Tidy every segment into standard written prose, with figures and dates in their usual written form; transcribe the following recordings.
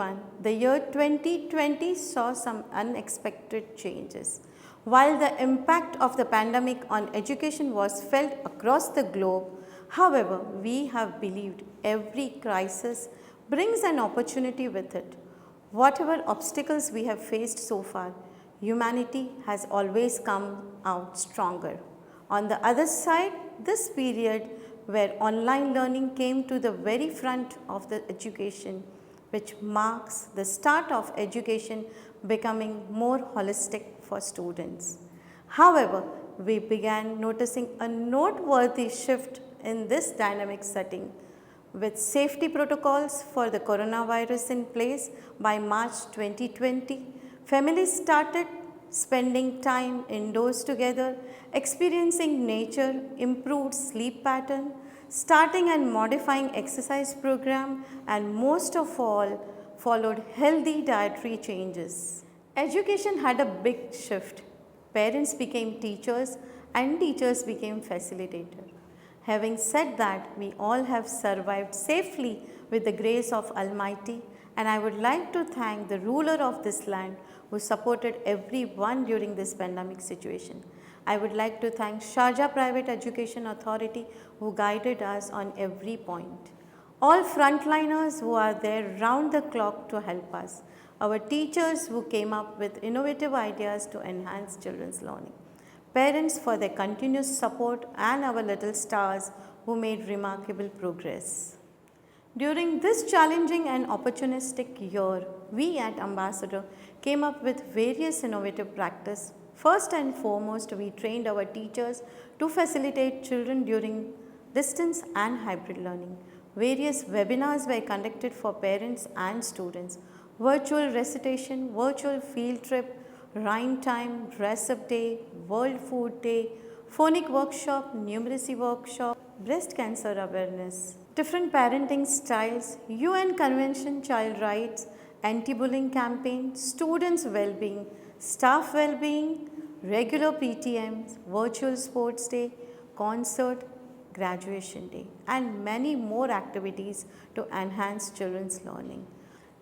everyone, the year 2020 saw some unexpected changes. While the impact of the pandemic on education was felt across the globe, however, we have believed every crisis brings an opportunity with it. Whatever obstacles we have faced so far, humanity has always come out stronger. On the other side, this period where online learning came to the very front of the education, which marks the start of education becoming more holistic for students. However, we began noticing a noteworthy shift in this dynamic setting. With safety protocols for the coronavirus in place by March 2020, families started spending time indoors together, experiencing nature, improved sleep pattern, starting and modifying exercise program, and most of all, followed healthy dietary changes. Education had a big shift. Parents became teachers and teachers became facilitators. Having said that, we all have survived safely with the grace of Almighty, and I would like to thank the ruler of this land who supported everyone during this pandemic situation. I would like to thank Sharjah Private Education Authority who guided us on every point. All frontliners who are there round the clock to help us. Our teachers who came up with innovative ideas to enhance children's learning. Parents for their continuous support, and our little stars who made remarkable progress. During this challenging and opportunistic year, we at Ambassador came up with various innovative practices. First and foremost, we trained our teachers to facilitate children during distance and hybrid learning. Various webinars were conducted for parents and students. Virtual recitation, virtual field trip, rhyme time, dress-up day, World Food Day, phonic workshop, numeracy workshop, breast cancer awareness, different parenting styles, UN Convention child rights, anti-bullying campaign, students' well-being, staff well-being, regular PTMs, virtual sports day, concert, graduation day, and many more activities to enhance children's learning.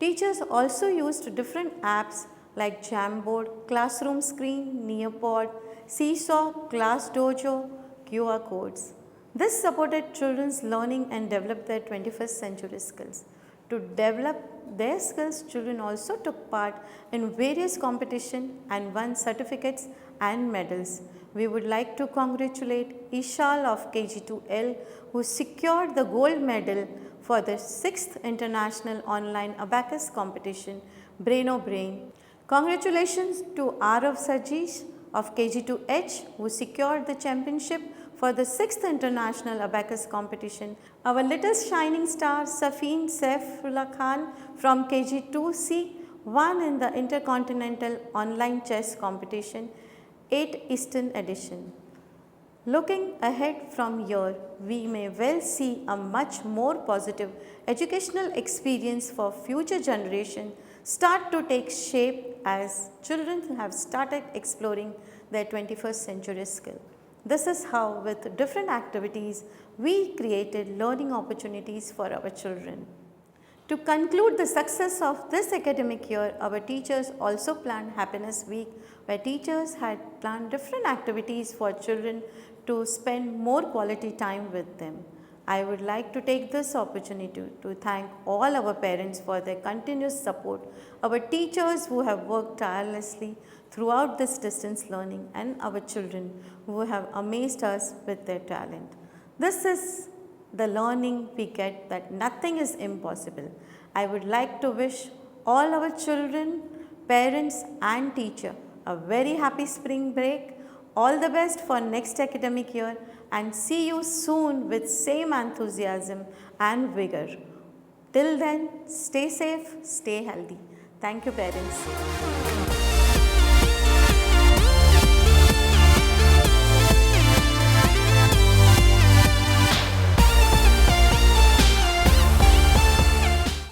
Teachers also used different apps like Jamboard, Classroom Screen, Nearpod, Seesaw, Class Dojo, QR codes. This supported children's learning and developed their 21st century skills. To develop their skills, children also took part in various competitions and won certificates and medals. We would like to congratulate Ishal of KG2L who secured the gold medal for the 6th International Online Abacus Competition, Braino Brain. Congratulations to Arav Sajish of KG2H who secured the championship for the 6th International Abacus Competition. Our little shining star Safeen Saifullah Khan from KG2C won in the Intercontinental Online Chess Competition, 8 Eastern Edition. Looking ahead from here, we may well see a much more positive educational experience for future generations start to take shape as children have started exploring their 21st century skill. This is how, with different activities, we created learning opportunities for our children. To conclude the success of this academic year, our teachers also planned Happiness Week, where teachers had planned different activities for children to spend more quality time with them. I would like to take this opportunity to thank all our parents for their continuous support, our teachers who have worked tirelessly throughout this distance learning, and our children who have amazed us with their talent. This is the learning we get that nothing is impossible. I would like to wish all our children, parents and teacher a very happy spring break. All the best for next academic year and see you soon with same enthusiasm and vigor. Till then, stay safe, stay healthy. Thank you, parents.